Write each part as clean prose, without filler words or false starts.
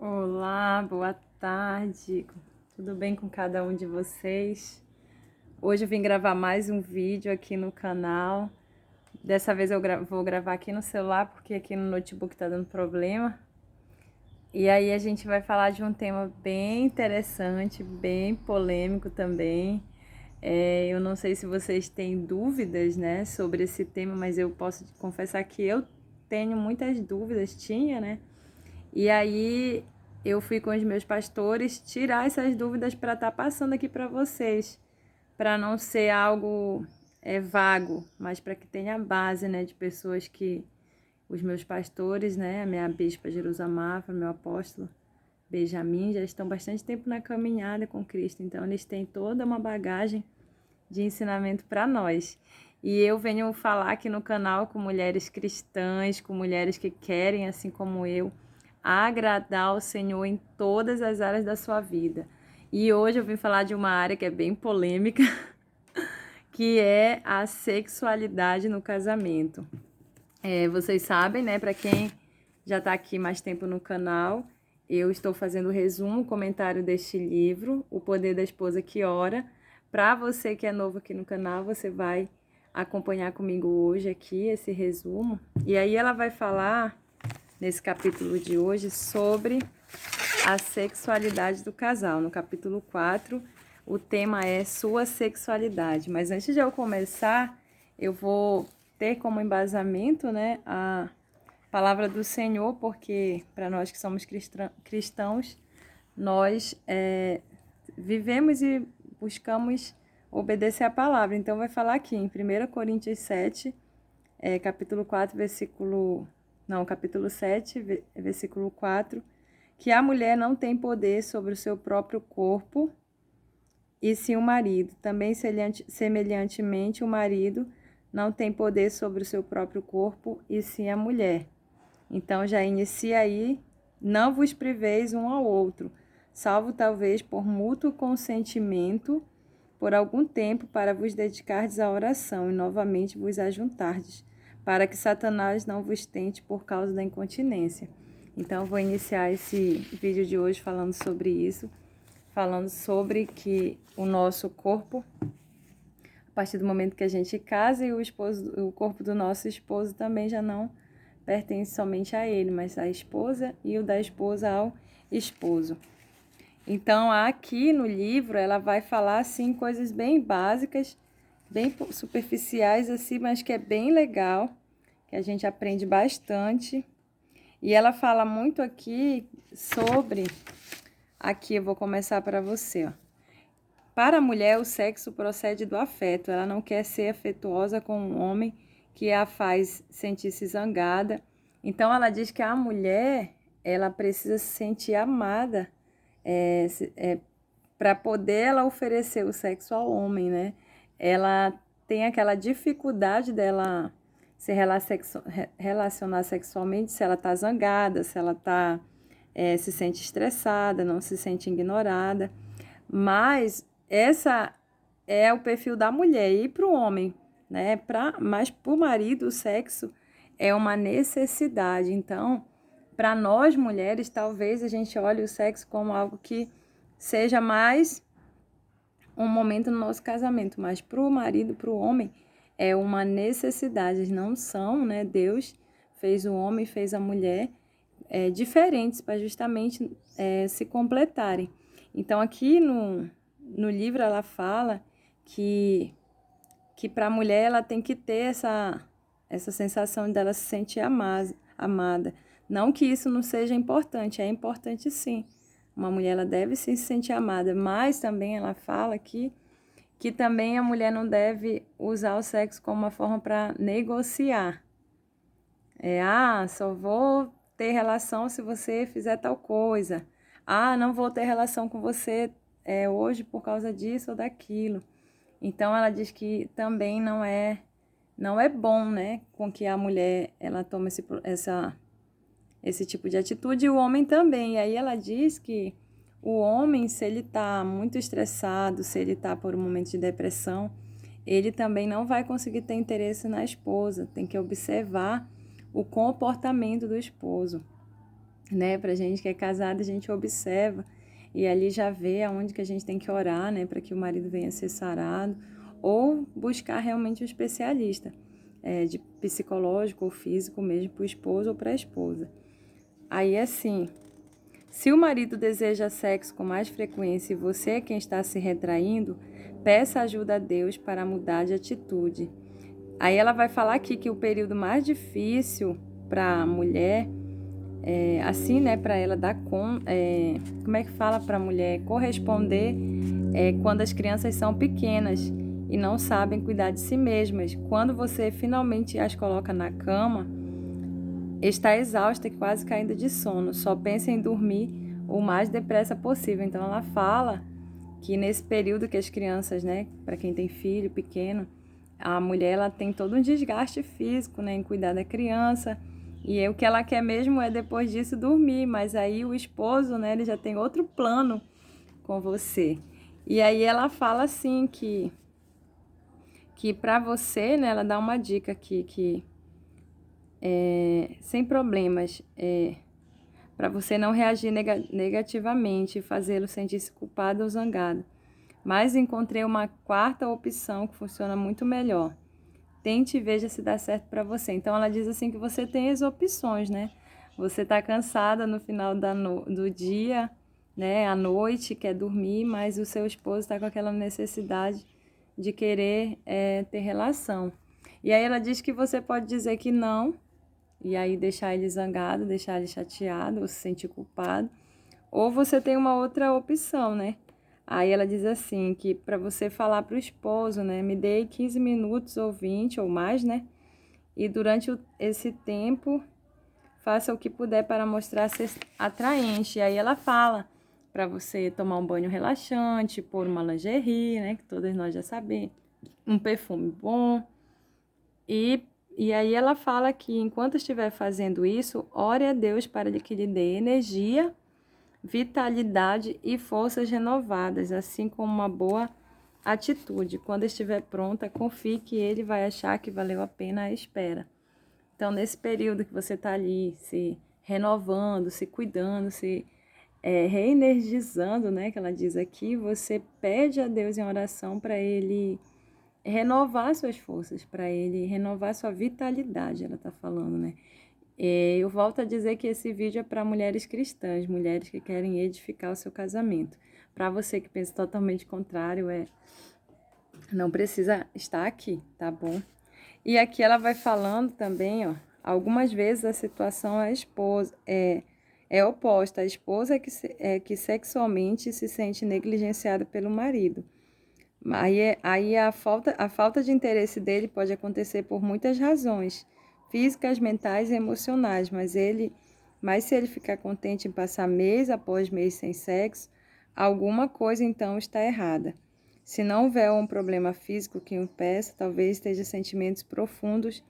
Olá, boa tarde. Tudo bem com cada um de vocês? Hoje eu vim gravar mais um vídeo aqui no canal. Dessa vez eu vou gravar aqui no celular porque aqui no notebook tá dando problema. E aí a gente vai falar de um tema bem interessante, bem polêmico também. Eu não sei se vocês têm dúvidas, né, sobre esse tema, mas eu posso confessar que eu tenho muitas dúvidas, tinha, né? E aí eu fui com os meus pastores tirar essas dúvidas para estar passando aqui para vocês, para não ser algo vago, mas para que tenha base, né, de pessoas que os meus pastores, né, a minha bispa Jerusamafra, meu apóstolo Benjamin, já estão bastante tempo na caminhada com Cristo, então eles têm toda uma bagagem de ensinamento para nós. E eu venho falar aqui no canal com mulheres cristãs, com mulheres que querem, assim como eu, agradar ao Senhor em todas as áreas da sua vida. E hoje eu vim falar de uma área que é bem polêmica, que é a sexualidade no casamento. Vocês sabem, né, para quem já está aqui mais tempo no canal, eu estou fazendo o resumo, comentário deste livro, O Poder da Esposa que Ora. Para você que é novo aqui no canal, você vai acompanhar comigo hoje aqui esse resumo. E aí ela vai falar, nesse capítulo de hoje, sobre a sexualidade do casal. No capítulo 4, o tema é sua sexualidade. Mas antes de eu começar, eu vou ter como embasamento, né, a palavra do Senhor, porque para nós que somos cristãos, nós vivemos e buscamos obedecer a palavra. Então, vai falar aqui em 1 Coríntios 7, capítulo 4, versículo... Não, capítulo 7, versículo 4, que a mulher não tem poder sobre o seu próprio corpo, e sim o marido. Também, semelhantemente, o marido não tem poder sobre o seu próprio corpo, e sim a mulher. Então, já inicia aí, não vos priveis um ao outro, salvo talvez por mútuo consentimento, por algum tempo, para vos dedicardes à oração, e novamente vos ajuntardes, para que Satanás não vos tente por causa da incontinência. Então, vou iniciar esse vídeo de hoje falando sobre isso, falando sobre que o nosso corpo, a partir do momento que a gente casa, e o corpo do nosso esposo também já não pertence somente a ele, mas à esposa, e o da esposa ao esposo. Então, aqui no livro, ela vai falar, assim, coisas bem básicas, bem superficiais, assim, mas que é bem legal, que a gente aprende bastante. E ela fala muito aqui sobre... Aqui eu vou começar para você, ó. Para a mulher, o sexo procede do afeto. Ela não quer ser afetuosa com um homem que a faz sentir-se zangada. Então, ela diz que a mulher, ela precisa se sentir amada, para poder ela oferecer o sexo ao homem, né? Ela tem aquela dificuldade dela se relacionar sexualmente se ela tá zangada, se ela tá, se sente estressada, não se sente ignorada. Mas essa é o perfil da mulher. E para o homem, né? Mas para o marido, o sexo é uma necessidade. Então, para nós mulheres, talvez a gente olhe o sexo como algo que seja mais um momento no nosso casamento, mas para o marido, para o homem, é uma necessidade. Eles não são, né? Deus fez o homem, fez a mulher diferentes para justamente se completarem. Então, aqui no livro, ela fala que para a mulher ela tem que ter essa sensação dela se sentir amada. Não que isso não seja importante, é importante sim. Uma mulher ela deve sim se sentir amada, mas também ela fala que também a mulher não deve usar o sexo como uma forma para negociar. Só vou ter relação se você fizer tal coisa. Não vou ter relação com você hoje por causa disso ou daquilo. Então, ela diz que também não é bom, né, com que a mulher ela tome esse tipo de atitude, e o homem também. E aí ela diz que o homem, se ele está muito estressado, se ele está por um momento de depressão, ele também não vai conseguir ter interesse na esposa. Tem que observar o comportamento do esposo. né? Pra gente que é casada, a gente observa e ali já vê aonde que a gente tem que orar, né? Para que o marido venha ser sarado, ou buscar realmente um especialista, de psicológico ou físico mesmo, para o esposo ou para a esposa. Aí, assim, se o marido deseja sexo com mais frequência e você é quem está se retraindo, peça ajuda a Deus para mudar de atitude. Aí ela vai falar aqui que o período mais difícil para a mulher, assim, né, para ela dar como é que fala para a mulher corresponder, quando as crianças são pequenas e não sabem cuidar de si mesmas. Quando você finalmente as coloca na cama, está exausta e quase caindo de sono, só pensa em dormir o mais depressa possível. Então ela fala que nesse período que as crianças, né, para quem tem filho pequeno, a mulher ela tem todo um desgaste físico, né, em cuidar da criança, e o que ela quer mesmo é depois disso dormir, mas aí o esposo, né, ele já tem outro plano com você. E aí ela fala assim que para você, né, ela dá uma dica aqui que sem problemas, para você não reagir negativamente e fazê-lo sentir-se culpado ou zangado. Mas encontrei uma quarta opção que funciona muito melhor. Tente e veja se dá certo para você. Então ela diz assim que você tem as opções, né? Você está cansada no final do dia, né? À noite, quer dormir, mas o seu esposo está com aquela necessidade de querer ter relação. E aí ela diz que você pode dizer que não, e aí deixar ele zangado, deixar ele chateado, ou se sentir culpado. Ou você tem uma outra opção, né? Aí ela diz assim, que para você falar para o esposo, né? Me dê 15 minutos ou 20 ou mais, né? E durante esse tempo, faça o que puder para mostrar ser atraente. E aí ela fala para você tomar um banho relaxante, pôr uma lingerie, né? Que todas nós já sabemos. Um perfume bom. E aí ela fala que enquanto estiver fazendo isso, ore a Deus para que lhe dê energia, vitalidade e forças renovadas, assim como uma boa atitude. Quando estiver pronta, confie que ele vai achar que valeu a pena a espera. Então, nesse período que você está ali se renovando, se cuidando, se reenergizando, né, que ela diz aqui, você pede a Deus em oração para ele renovar suas forças, para ele renovar sua vitalidade, ela está falando, né? Eu volto a dizer que esse vídeo é para mulheres cristãs, mulheres que querem edificar o seu casamento. Para você que pensa totalmente contrário, não precisa estar aqui, tá bom? E aqui ela vai falando também, ó, algumas vezes a situação é oposta. A esposa que sexualmente se sente negligenciada pelo marido. Aí a falta de interesse dele pode acontecer por muitas razões, físicas, mentais e emocionais, mas se ele ficar contente em passar mês após mês sem sexo, alguma coisa então está errada. Se não houver um problema físico que o impeça, talvez esteja sentimentos profundos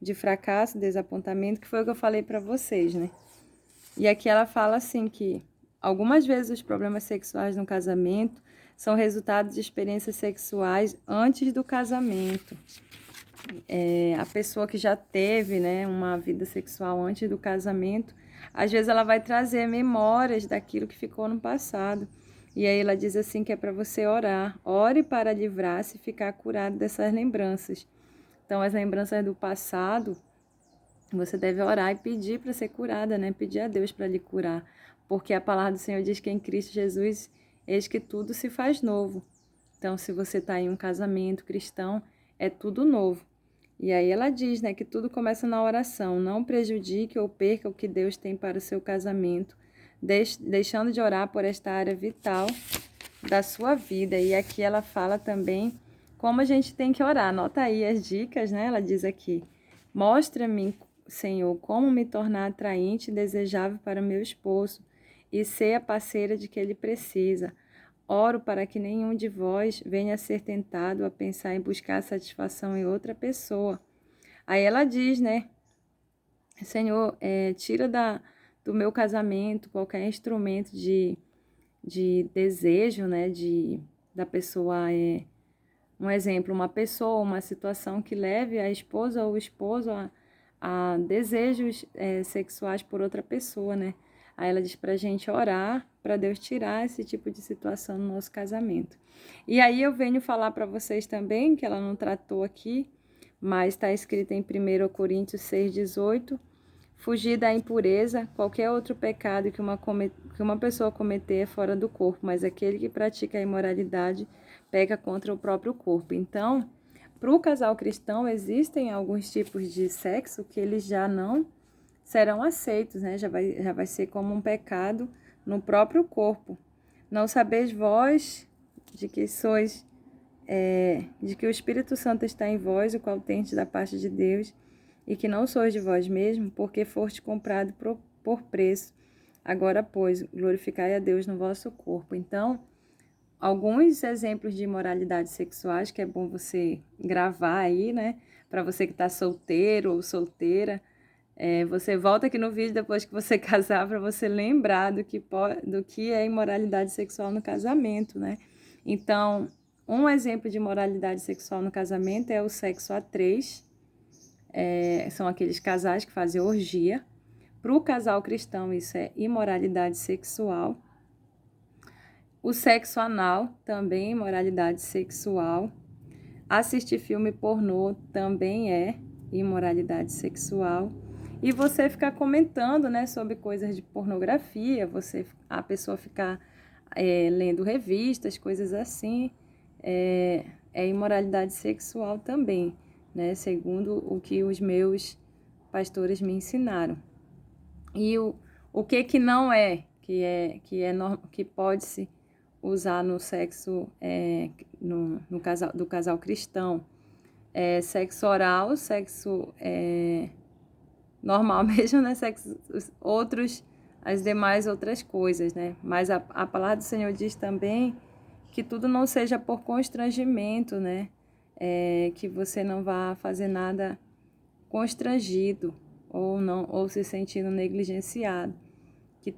de fracasso, desapontamento, que foi o que eu falei para vocês, né? E aqui ela fala assim que algumas vezes os problemas sexuais no casamento são resultado de experiências sexuais antes do casamento. A pessoa que já teve, né, uma vida sexual antes do casamento, às vezes ela vai trazer memórias daquilo que ficou no passado. E aí ela diz assim que é para você orar. Ore para livrar-se e ficar curado dessas lembranças. Então, as lembranças do passado, você deve orar e pedir para ser curada, né? Pedir a Deus para lhe curar. Porque a palavra do Senhor diz que em Cristo Jesus, eis que tudo se faz novo. Então, se você está em um casamento cristão, é tudo novo. E aí ela diz, né, que tudo começa na oração. Não prejudique ou perca o que Deus tem para o seu casamento, deixando de orar por esta área vital da sua vida. E aqui ela fala também como a gente tem que orar. Anota aí as dicas, né? Ela diz aqui: mostra-me, Senhor, como me tornar atraente e desejável para meu esposo e ser a parceira de que ele precisa. Oro para que nenhum de vós venha a ser tentado a pensar em buscar satisfação em outra pessoa. Aí ela diz, né? Senhor, tira do meu casamento qualquer instrumento de desejo, né? Da pessoa um exemplo, uma pessoa, uma situação que leve a esposa ou o esposo a desejos sexuais por outra pessoa, né? Aí ela diz pra gente orar para Deus tirar esse tipo de situação no nosso casamento. E aí eu venho falar para vocês também, que ela não tratou aqui, mas está escrito em 1 Coríntios 6,18, fugir da impureza, qualquer outro pecado que uma pessoa cometer é fora do corpo, mas aquele que pratica a imoralidade peca contra o próprio corpo. Então, para o casal cristão, existem alguns tipos de sexo que eles já não serão aceitos, né? Já vai ser como um pecado no próprio corpo. Não sabeis vós de que sois, de que o Espírito Santo está em vós, o qual tendes da parte de Deus, e que não sois de vós mesmo, porque foste comprado por preço. Agora, pois, glorificai a Deus no vosso corpo. Então, alguns exemplos de imoralidades sexuais que é bom você gravar aí, né? Para você que está solteiro ou solteira, você volta aqui no vídeo depois que você casar para você lembrar do que é imoralidade sexual no casamento, né? Então, um exemplo de imoralidade sexual no casamento é o sexo a três. São aqueles casais que fazem orgia. Para o casal cristão, isso é imoralidade sexual. O sexo anal também é imoralidade sexual. Assistir filme pornô também é imoralidade sexual. E você ficar comentando, né, sobre coisas de pornografia, a pessoa ficar lendo revistas, coisas assim, é imoralidade sexual também, né, segundo o que os meus pastores me ensinaram. E o que não é, que pode-se usar no sexo do casal cristão, sexo oral, sexo normal mesmo, né? Sexo, as demais outras coisas, né? Mas a palavra do Senhor diz também que tudo não seja por constrangimento, né? Que você não vá fazer nada constrangido ou se sentindo negligenciado, que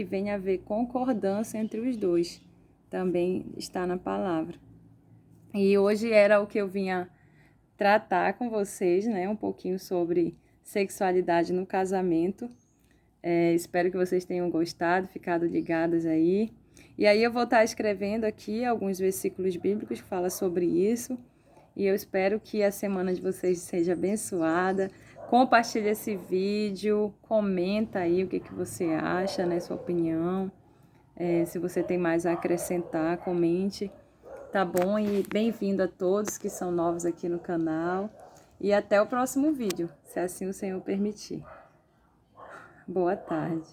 venha a haver concordância entre os dois, também está na palavra. E hoje era o que eu vinha tratar com vocês, né, um pouquinho sobre sexualidade no casamento. Espero que vocês tenham gostado, ficado ligadas aí. E aí eu vou estar escrevendo aqui alguns versículos bíblicos que falam sobre isso. E eu espero que a semana de vocês seja abençoada. Compartilhe esse vídeo, comenta aí o que você acha, né, sua opinião. Se você tem mais a acrescentar, comente, tá bom? E bem-vindo a todos que são novos aqui no canal. E até o próximo vídeo, se assim o Senhor permitir. Boa tarde.